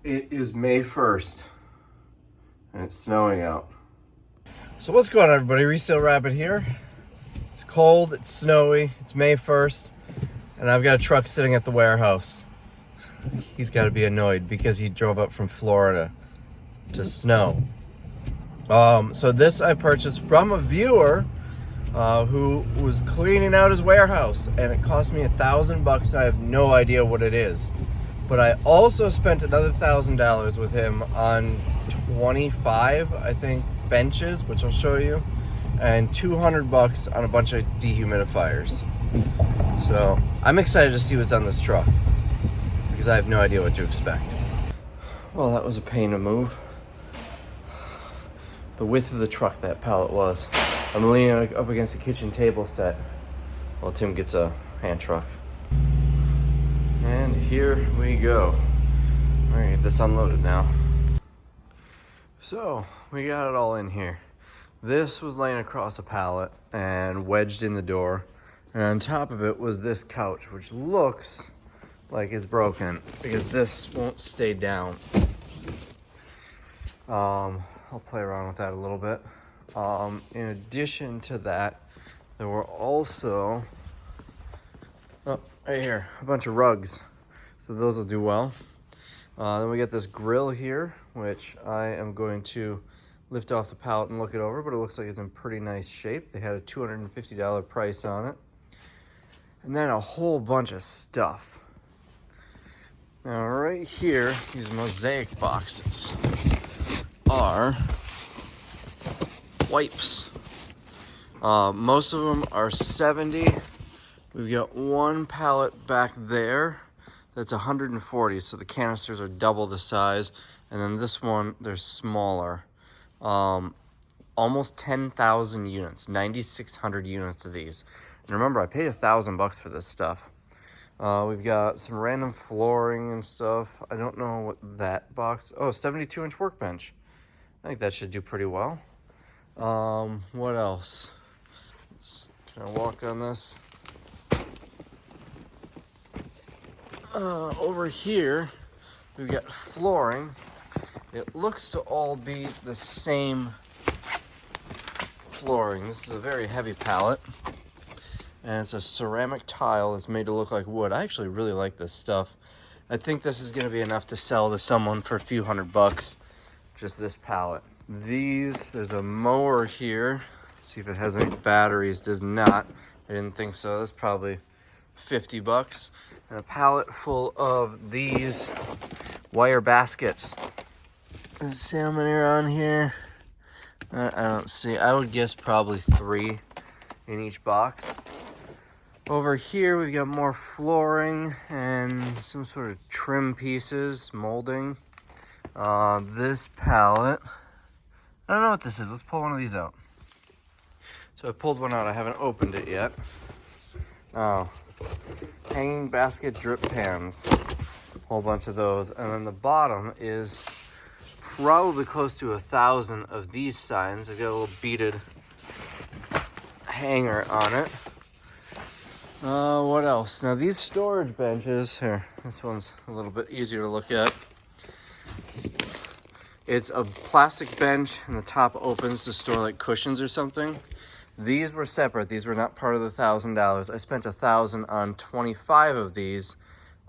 It is May 1st, and it's snowing out. So what's going on, everybody? Resale Rabbit here. It's cold, it's snowy, it's May 1st, and I've got a truck sitting at the warehouse. He's got to be annoyed because he drove up from Florida to snow. So this I purchased from a viewer who was cleaning out his warehouse, and it cost me $1,000. I have no idea what it is. But I also spent another $1,000 with him on 25, I think, benches, which I'll show you, and $200 on a bunch of dehumidifiers. So I'm excited to see what's on this truck because I have no idea what to expect. Well, that was a pain to move. The width of the truck that pallet was. I'm leaning up against a kitchen table set while Tim gets a hand truck. And here we go. We're gonna get this unloaded now. So, we got it all in here. This was laying across a pallet and wedged in the door. And on top of it was this couch, which looks like it's broken because this won't stay down. I'll play around with that a little bit. In addition to that, there were also, right here, a bunch of rugs. So those will do well. Then we got this grill here, which I am going to lift off the pallet and look it over, but it looks like it's in pretty nice shape. They had a $250 price on it. And then a whole bunch of stuff. Now right here, these mosaic boxes are wipes. Most of them are 70. We've got one pallet back there that's 140, so the canisters are double the size. And then this one, they're smaller. Almost 10,000 units, 9,600 units of these. And remember, I paid $1,000 for this stuff. We've got some random flooring and stuff. I don't know what that box, 72-inch workbench. I think that should do pretty well. What else? Can I walk on this? Over here, we've got flooring. It looks to all be the same flooring. This is a very heavy pallet, and it's a ceramic tile. It's made to look like wood. I actually really like this stuff. I think this is going to be enough to sell to someone for a few $100, just this pallet. There's a mower here. Let's see if it has any batteries. Does not. I didn't think so. That's probably $50. And a pallet full of these wire baskets. Let's see how many are on here. I don't see. I would guess probably 3 in each box. Over here we've got more flooring and some sort of trim pieces, molding. This pallet, I don't know what this is. Let's pull one of these out. So I pulled one out. I haven't opened it yet. Hanging basket drip pans. Whole bunch of those. And then the bottom is probably close to 1,000 of these signs. I've got a little beaded hanger on it. What else? Now these storage benches, here, this one's a little bit easier to look at. It's a plastic bench and the top opens to store like cushions or something. These were separate. These were not part of the $1,000. I spent $1,000 on 25 of these.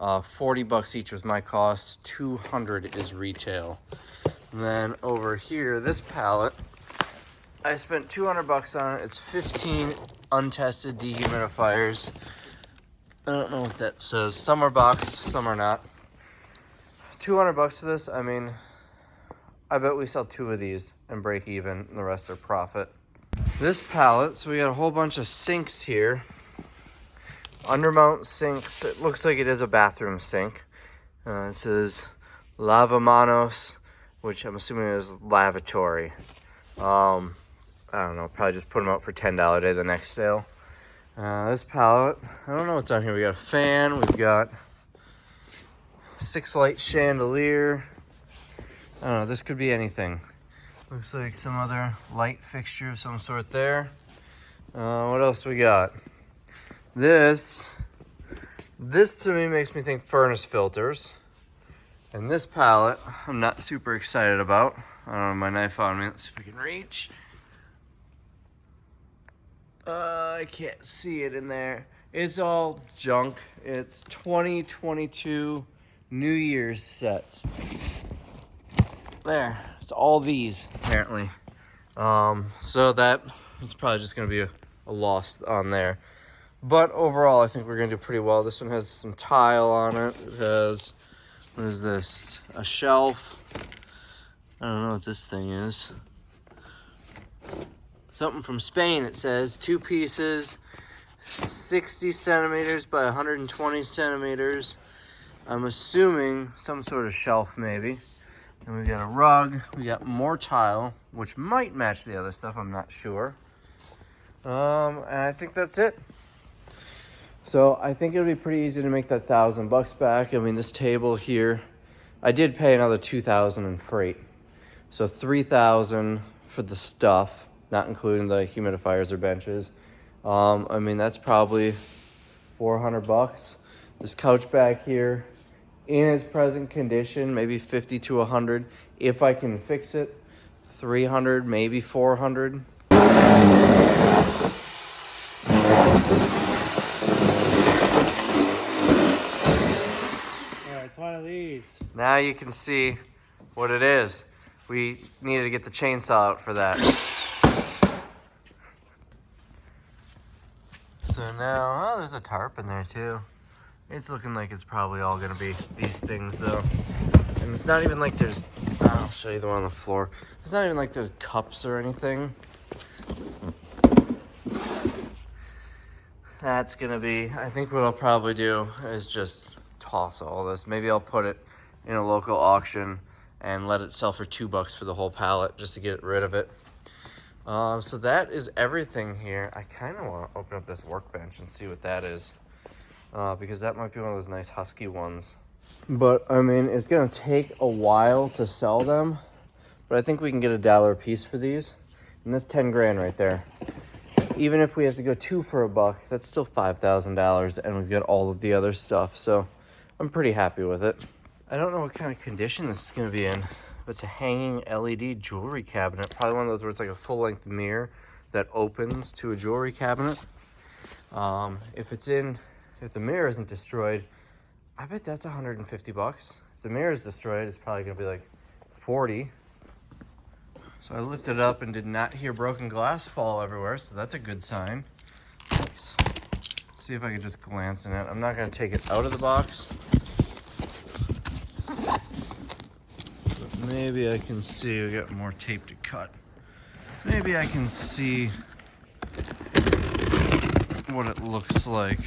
$40 each was my cost. $200 is retail. And then over here, this pallet, I spent $200 on it. It's 15 untested dehumidifiers. I don't know what that says. Some are boxed, some are not. $200 for this. I mean, I bet we sell 2 of these and break even, and the rest are profit. This pallet, so we got a whole bunch of sinks here. Undermount sinks. It looks like it is a bathroom sink. It says lavamanos, which I'm assuming is lavatory. I don't know, probably just put them out for $10 a day the next sale. This pallet, I don't know what's on here. We got a fan, we've got 6-light chandelier. I don't know, this could be anything. Looks like some other light fixture of some sort there. What else we got? This to me makes me think furnace filters. And this pallet, I'm not super excited about. I don't have my knife on me. Let's see if I can reach. I can't see it in there. It's all junk. It's 2022 New Year's sets. There, it's all these apparently. So that is probably just gonna be a loss on there. But overall, I think we're gonna do pretty well. This one has some tile on it. It has, what is this? A shelf. I don't know what this thing is. Something from Spain, it says. 2 pieces, 60 centimeters by 120 centimeters. I'm assuming some sort of shelf maybe. And we got a rug, we got more tile, which might match the other stuff, I'm not sure. And I think that's it. So I think it'll be pretty easy to make that $1,000 back. I mean, this table here, I did pay another $2,000 in freight. So $3,000 for the stuff, not including the humidifiers or benches. I mean, that's probably $400. This couch back here, in its present condition, maybe 50 to 100. If I can fix it, 300, maybe 400. It's one of these. Now you can see what it is. We needed to get the chainsaw out for that. So now, oh, there's a tarp in there too. It's looking like it's probably all gonna be these things though. And it's not even like there's, I'll show you the one on the floor. It's not even like there's cups or anything. That's gonna be, I think what I'll probably do is just toss all this. Maybe I'll put it in a local auction and let it sell for $2 for the whole pallet just to get rid of it. So that is everything here. I kind of want to open up this workbench and see what that is, because that might be one of those nice husky ones. But I mean, it's gonna take a while to sell them, but I think we can get $1 a piece for these, and that's 10 grand right there. Even if we have to go 2 for $1, that's still $5,000, and we've got all of the other stuff, so I'm pretty happy with it. I don't know what kind of condition this is gonna be in. It's a hanging LED jewelry cabinet. Probably one of those where it's like a full-length mirror that opens to a jewelry cabinet. If the mirror isn't destroyed, I bet that's $150. If the mirror is destroyed, it's probably gonna be like 40. So I lifted it up and did not hear broken glass fall everywhere, so that's a good sign. Let's see if I can just glance in it. I'm not gonna take it out of the box. Maybe I can see, we got more tape to cut. Maybe I can see what it looks like.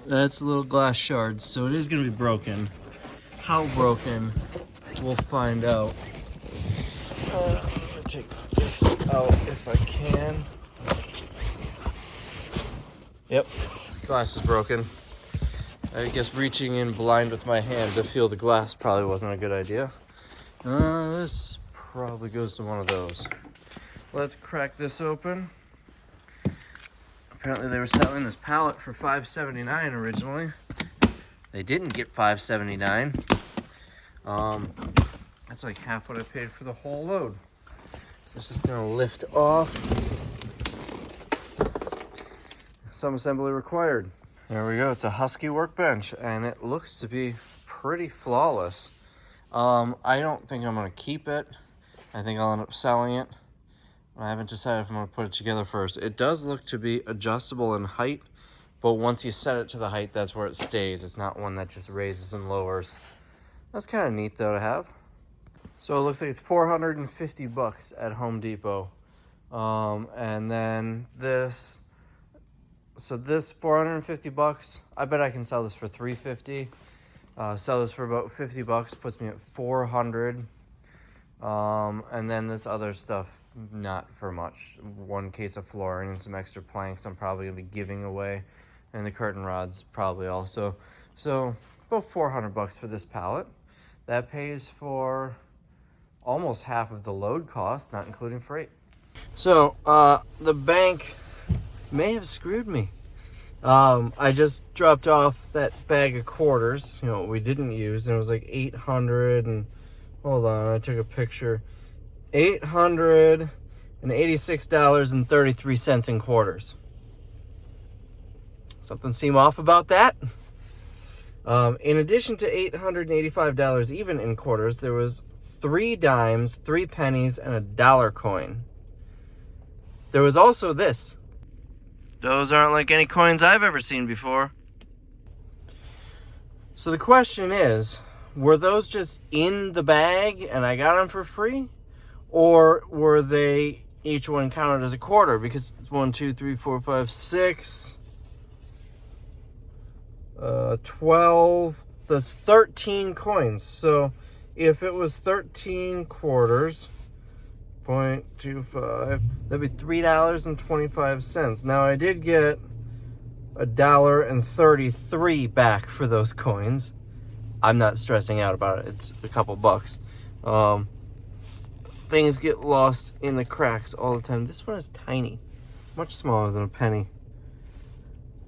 That's little glass shards, so it is gonna be broken. How broken, we'll find out. I'm gonna take this out if I can. Yep, glass is broken. I guess reaching in blind with my hand to feel the glass probably wasn't a good idea. This probably goes to one of those. Let's crack this open. Apparently they were selling this pallet for $5.79 originally. They didn't get $5.79. That's like half what I paid for the whole load. So it's just gonna lift off. Some assembly required. There we go, it's a husky workbench and it looks to be pretty flawless. I don't think I'm gonna keep it. I think I'll end up selling it. I haven't decided if I'm gonna put it together first. It does look to be adjustable in height, but once you set it to the height, that's where it stays. It's not one that just raises and lowers. That's kind of neat though to have. So it looks like it's $450 at Home Depot. And then this, so this $450, I bet I can sell this for $350. Sell this for about $50, puts me at $400. And then this other stuff, not for much. 1 case of flooring and some extra planks I'm probably gonna be giving away. And the curtain rods probably also. So about $400 for this pallet. That pays for almost half of the load cost, not including freight. So, the bank may have screwed me. I just dropped off that bag of quarters, you know, we didn't use, and it was like 800 and, hold on, I took a picture. $886.33 in quarters. Something seem off about that? In addition to $885 even in quarters, there was 3 dimes, 3 pennies, and a dollar coin. There was also this. Those aren't like any coins I've ever seen before. So the question is, were those just in the bag and I got them for free? Or were they each one counted as a quarter? Because it's 1, 2, 3, 4, 5, 6, 12, that's 13 coins. So if it was 13 quarters, 0.25, that'd be $3.25. Now I did get $1.33 back for those coins. I'm not stressing out about it. It's a couple bucks. Things get lost in the cracks all the time. This one is tiny, much smaller than a penny.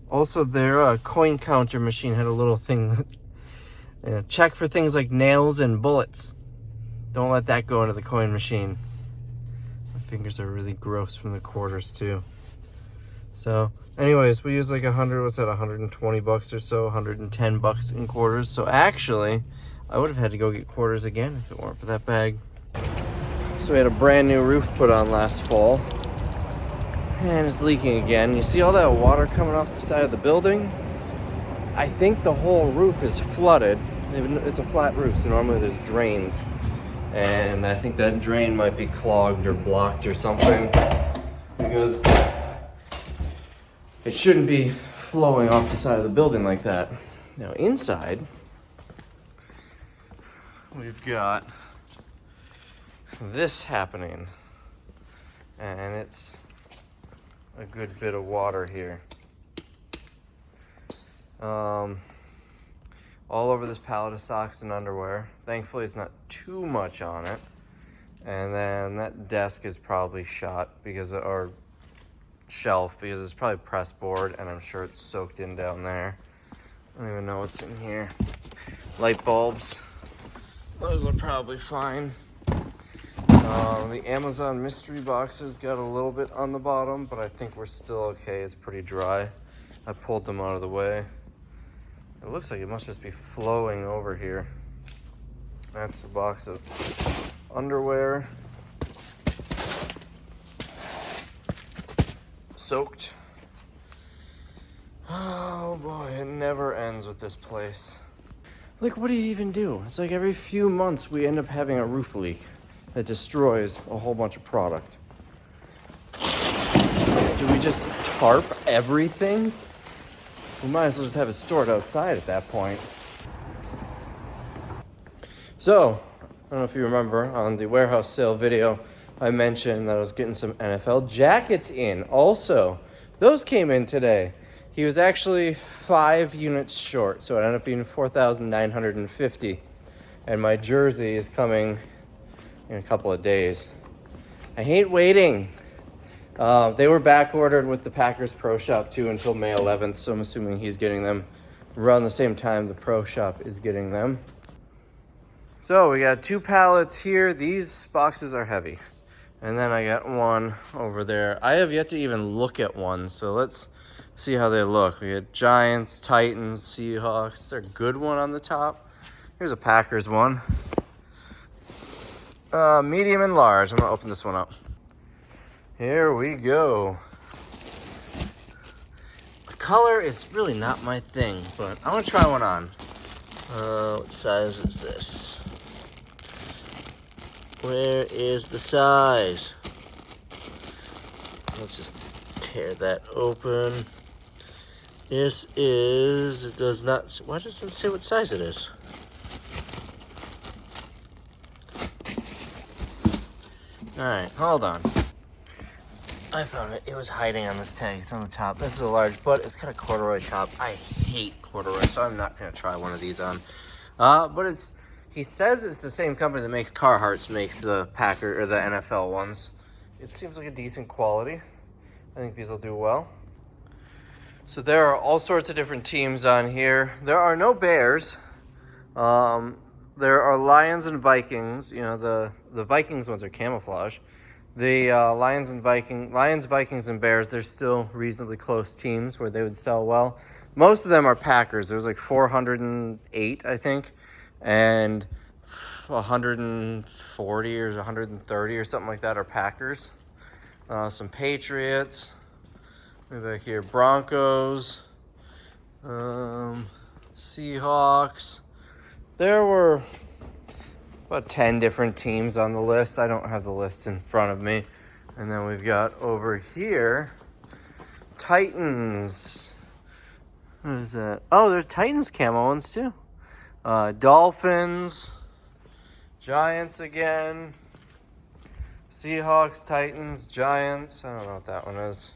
Also, their coin counter machine had a little thing. Check for things like nails and bullets. Don't let that go into the coin machine. My fingers are really gross from the quarters too. So, anyways, we used like 120 bucks or so, 110 bucks in quarters. So actually, I would have had to go get quarters again if it weren't for that bag. So we had a brand new roof put on last fall. And it's leaking again. You see all that water coming off the side of the building? I think the whole roof is flooded. It's a flat roof, so normally there's drains. And I think that drain might be clogged or blocked or something, because it shouldn't be flowing off the side of the building like that. Now inside, we've got this happening. And it's a good bit of water here. All over this pallet of socks and underwear. Thankfully, it's not too much on it. And then that desk is probably shot because, or shelf, because it's probably press board, and I'm sure it's soaked in down there. I don't even know what's in here. Light bulbs. Those are probably fine. The Amazon mystery boxes got a little bit on the bottom, but I think we're still okay. It's pretty dry. I pulled them out of the way. It looks like it must just be flowing over here. That's a box of underwear. Soaked. Oh boy, it never ends with this place. Like, what do you even do? It's like every few months we end up having a roof leak that destroys a whole bunch of product. Do we just tarp everything? We might as well just have it stored outside at that point. So, I don't know if you remember on the warehouse sale video, I mentioned that I was getting some NFL jackets in. Also, those came in today. He was actually 5 units short, so it ended up being 4,950. And my jersey is coming in a couple of days. I hate waiting. They were back ordered with the Packers Pro Shop too until May 11th, so I'm assuming he's getting them around the same time the Pro Shop is getting them. So we got 2 pallets here. These boxes are heavy. And then I got one over there. I have yet to even look at one, so let's see how they look. We got Giants, Titans, Seahawks. Is there a good one on the top? Here's a Packers one. Medium and large. I'm gonna open this one up. Here we go. The color is really not my thing, but I'm gonna try one on. What size is this? Where is the size? Let's just tear that open. This is, it does not, why doesn't it say what size it is? Alright, hold on. I found it. It was hiding on this tag. It's on the top. This is a large, but it's got a corduroy top. I hate corduroy, so I'm not going to try one of these on. But it's He says it's the same company that makes Carhartt's makes the Packer or the NFL ones. It seems like a decent quality. I think these will do well. So there are all sorts of different teams on here. There are no Bears. There are Lions and Vikings. You know, the Vikings ones are camouflage. The Lions, Vikings, and Bears, they're still reasonably close teams where they would sell well. Most of them are Packers. There's like 408, I think, and 140 or 130 or something like that are Packers. Some Patriots. Maybe back here, Broncos, Seahawks. There were about 10 different teams on the list. I don't have the list in front of me. And then we've got over here, Titans. What is that? Oh, there's Titans camo ones too. Dolphins, Giants again, Seahawks, Titans, Giants. I don't know what that one is.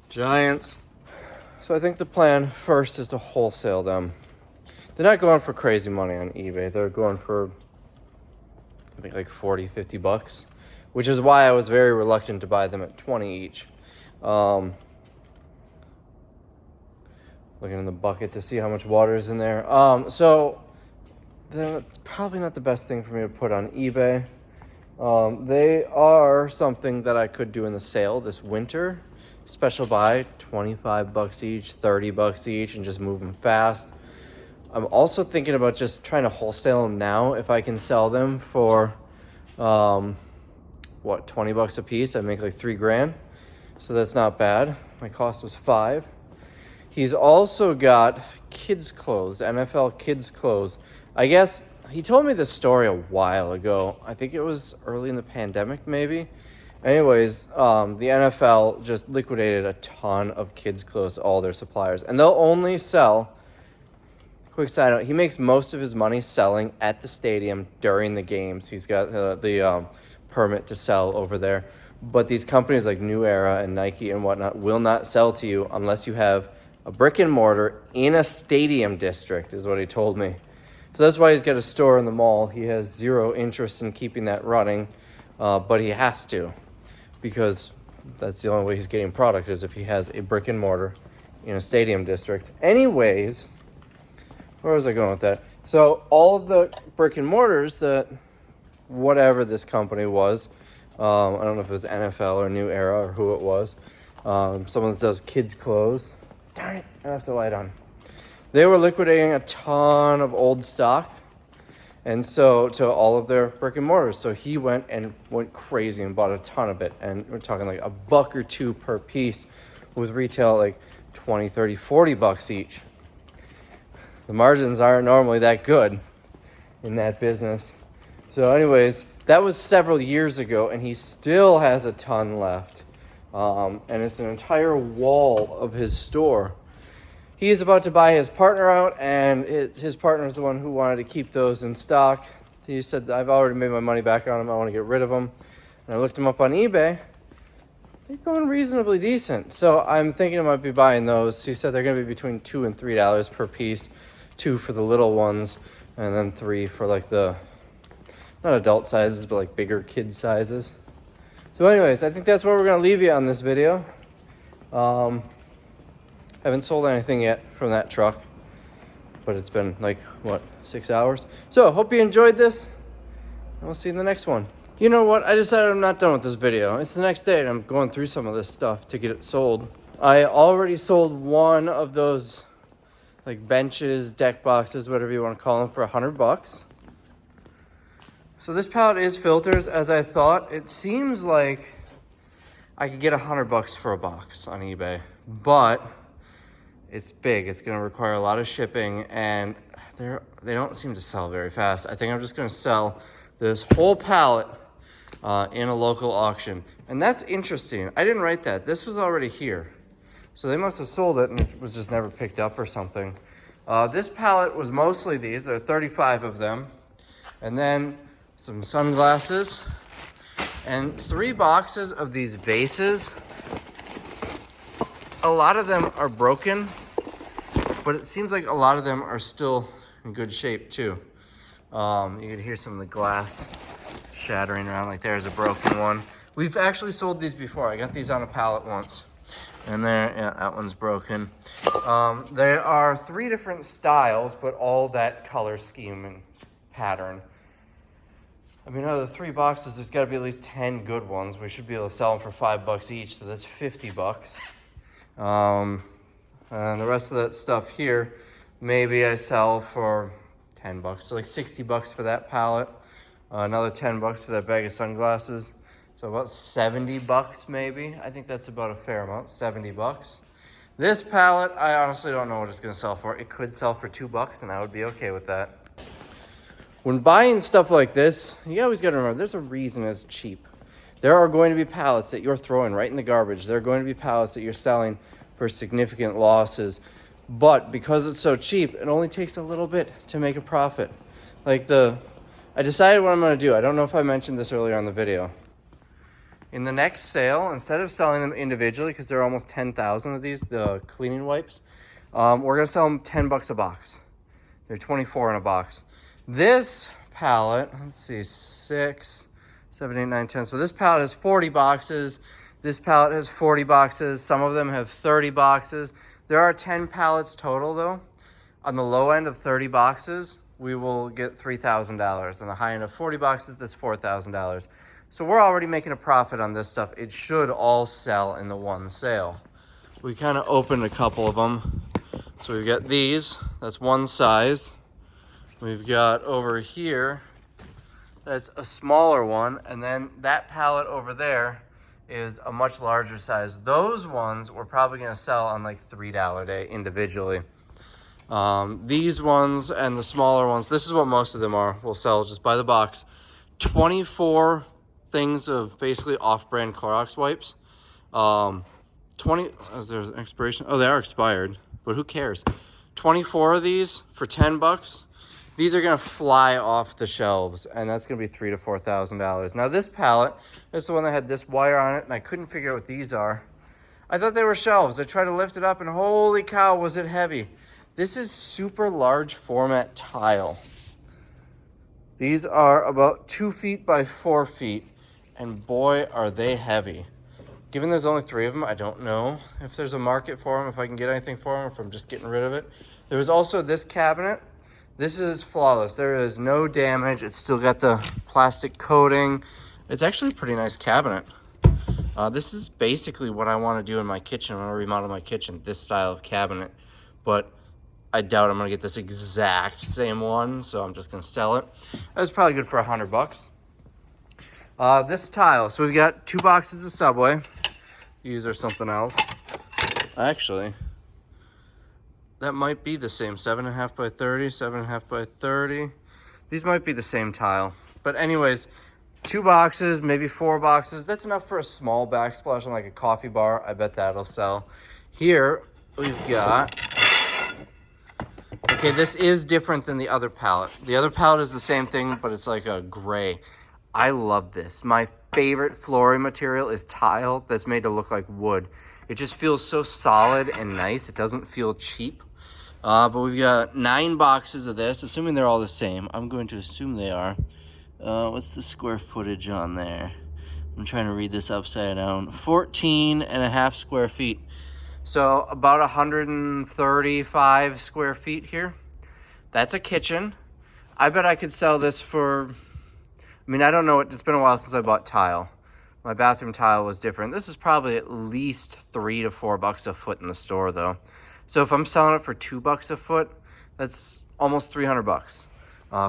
Giants. So I think the plan first is to wholesale them. They're not going for crazy money on eBay. They're going for, I think, like 40, 50 bucks, which is why I was very reluctant to buy them at 20 each. Looking in the bucket to see how much water is in there. So they're probably not the best thing for me to put on eBay. They are something that I could do in the sale this winter. Special buy, 25 bucks each, 30 bucks each, and just move them fast. I'm also thinking about just trying to wholesale them now. If I can sell them for, 20 bucks a piece, I make like $3,000. So that's not bad. My cost was $5,000. He's also got kids' clothes, NFL kids' clothes. I guess he told me this story a while ago. I think it was early in the pandemic, maybe. Anyways, the NFL just liquidated a ton of kids' clothes to all their suppliers. And they'll only sell, quick side note, he makes most of his money selling at the stadium during the games. He's got the permit to sell over there. But these companies like New Era and Nike and whatnot will not sell to you unless you have a brick and mortar in a stadium district, is what he told me. So that's why he's got a store in the mall. He has zero interest in keeping that running, but he has to, because that's the only way he's getting product is if he has a brick and mortar in a stadium district. Anyways, where was I going with that? So all of the brick and mortars that whatever this company was, I don't know if it was NFL or New Era or who it was, someone that does kids' clothes. Darn it, I left the light on. They were liquidating a ton of old stock, and so to all of their brick and mortars. So he went crazy and bought a ton of it. And we're talking like $1 or $2 per piece, with retail like 20, 30, 40 bucks each. The margins aren't normally that good in that business. So anyways, that was several years ago, and he still has a ton left. And it's an entire wall of his store. He's about to buy his partner out, and his partner's the one who wanted to keep those in stock. He said, I've already made my money back on them. I want to get rid of them. And I looked them up on eBay. They're going reasonably decent. So I'm thinking I might be buying those. He said they're going to be between $2 and $3 per piece. 2 for the little ones, and then 3 for like the, not adult sizes, but like bigger kid sizes. So anyways, I think that's where we're going to leave you on this video. Haven't sold anything yet from that truck, but it's been like, 6 hours? So hope you enjoyed this, and we'll see you in the next one. You know what? I decided I'm not done with this video. It's the next day, and I'm going through some of this stuff to get it sold. I already sold one of those like benches, deck boxes, whatever you want to call them, for $100. So this pallet is filters, as I thought. It seems like I could get $100 for a box on eBay, but it's big. It's going to require a lot of shipping, and they don't seem to sell very fast. I think I'm just going to sell this whole pallet in a local auction. And that's interesting. I didn't write that. This was already here. So they must have sold it and it was just never picked up or something. This pallet was mostly these. There are 35 of them. And then some sunglasses and 3 boxes of these vases. A lot of them are broken, but it seems like a lot of them are still in good shape too. You can hear some of the glass shattering around, like there's a broken one. We've actually sold these before. I got these on a pallet once. And there, yeah, that one's broken. There are 3 different styles, but all that color scheme and pattern. I mean, out of the 3 boxes, there's got to be at least 10 good ones. We should be able to sell them for $5 each, so that's $50. And the rest of that stuff here, maybe I sell for $10. So like $60 for that pallet. Another $10 for that bag of sunglasses. So about $70 maybe. I think that's about a fair amount, $70. This pallet, I honestly don't know what it's gonna sell for. It could sell for $2 and I would be okay with that. When buying stuff like this, you always gotta remember, there's a reason it's cheap. There are going to be pallets that you're throwing right in the garbage. There are going to be pallets that you're selling for significant losses. But because it's so cheap, it only takes a little bit to make a profit. I decided what I'm gonna do. I don't know if I mentioned this earlier on the video. In the next sale, instead of selling them individually, because there are almost 10,000 of these, the cleaning wipes, we're gonna sell them $10 a box. They're 24 in a box. This pallet, let's see, 6, 7, 8, 9, 10. So this pallet has 40 boxes. This pallet has 40 boxes. Some of them have 30 boxes. There are 10 pallets total though. On the low end of 30 boxes, we will get $3,000. On the high end of 40 boxes, that's $4,000. So we're already making a profit on this stuff. It should all sell in the one sale. We kind of opened a couple of them. So we've got these, that's one size. We've got over here, that's a smaller one. And then that pallet over there is a much larger size. Those ones we're probably gonna sell on like $3 a day individually. These ones and the smaller ones, this is what most of them are, we'll sell just by the box. 24 things of basically off-brand Clorox wipes. 20, is there an expiration? Oh, they are expired, but who cares? 24 of these for $10. These are gonna fly off the shelves, and that's gonna be $3,000 to $4,000. Now this pallet, this is the one that had this wire on it, and I couldn't figure out what these are. I thought they were shelves. I tried to lift it up, and holy cow, was it heavy. This is super large format tile. These are about 2 feet by 4 feet. And boy, are they heavy. Given there's only 3 of them, I don't know if there's a market for them, if I can get anything for them, if I'm just getting rid of it. There was also this cabinet. This is flawless. There is no damage. It's still got the plastic coating. It's actually a pretty nice cabinet. This is basically what I want to do in my kitchen. I want to remodel my kitchen, this style of cabinet. But I doubt I'm going to get this exact same one, so I'm just going to sell it. That was probably good for $100. This tile, so we've got 2 boxes of Subway. These are something else. Actually, that might be the same, 7.5 by 30, 7.5 by 30. These might be the same tile. But anyways, 2 boxes, maybe 4 boxes. That's enough for a small backsplash on like a coffee bar. I bet that'll sell. Here, we've got, okay, this is different than the other pallet. The other pallet is the same thing, but it's like a gray. I love this. My favorite flooring material is tile that's made to look like wood. It just feels so solid and nice. It doesn't feel cheap. But we've got 9 boxes of this, assuming they're all the same. I'm going to assume they are. What's the square footage on there? I'm trying to read this upside down. 14.5 square feet. So about 135 square feet here. That's a kitchen. I bet I could sell this for, I mean, I don't know. It's been a while since I bought tile. My bathroom tile was different. This is probably at least $3 to $4 a foot in the store though. So if I'm selling it for $2 a foot, that's almost $300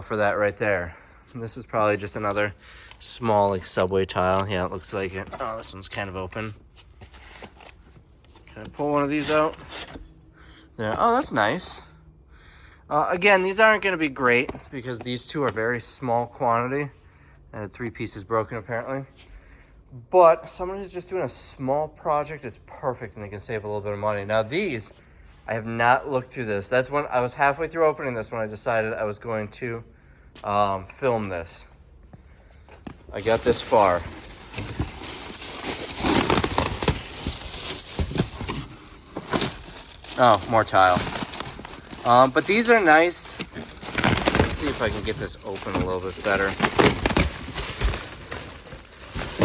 for that right there. And this is probably just another small like Subway tile. Yeah, it looks like it. Oh, this one's kind of open. Can I pull one of these out? Yeah. Oh, that's nice. Again, these aren't going to be great because these 2 are very small quantity. I had 3 pieces broken apparently. But someone who's just doing a small project is perfect and they can save a little bit of money. Now these, I have not looked through this. That's when I was halfway through opening this when I decided I was going to film this. I got this far. Oh, more tile. But these are nice. Let's see if I can get this open a little bit better.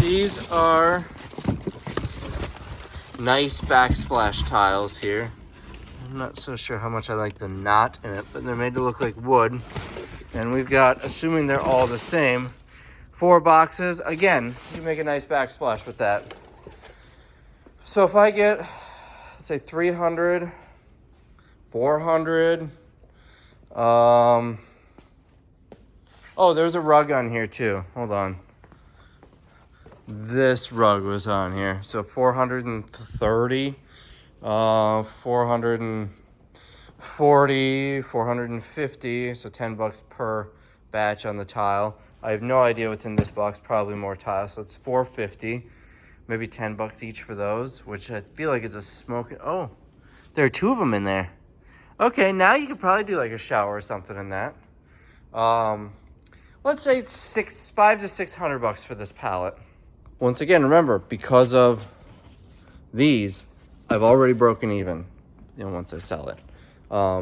These are nice backsplash tiles here. I'm not so sure how much I like the knot in it, but they're made to look like wood. And we've got, assuming they're all the same, 4 boxes. Again, you can make a nice backsplash with that. So if I get, let's say 300, 400, oh, there's a rug on here too. Hold on. This rug was on here. So 430, 440, 450. So $10 per batch on the tile. I have no idea what's in this box. Probably more tiles. So it's 450. Maybe $10 each for those, which I feel like is a smoke. Oh, there are 2 of them in there. Okay, now you could probably do like a shower or something in that. Let's say it's $500 to $600 for this pallet. Once again, remember, because of these, I've already broken even, once I sell it.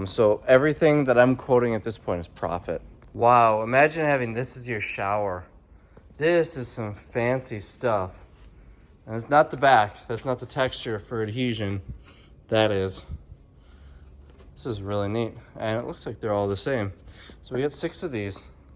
So everything that I'm quoting at this point is profit. Wow, imagine having this as your shower. This is some fancy stuff. And it's not the back. That's not the texture for adhesion. That is. This is really neat. And it looks like they're all the same. So we got 6 of these.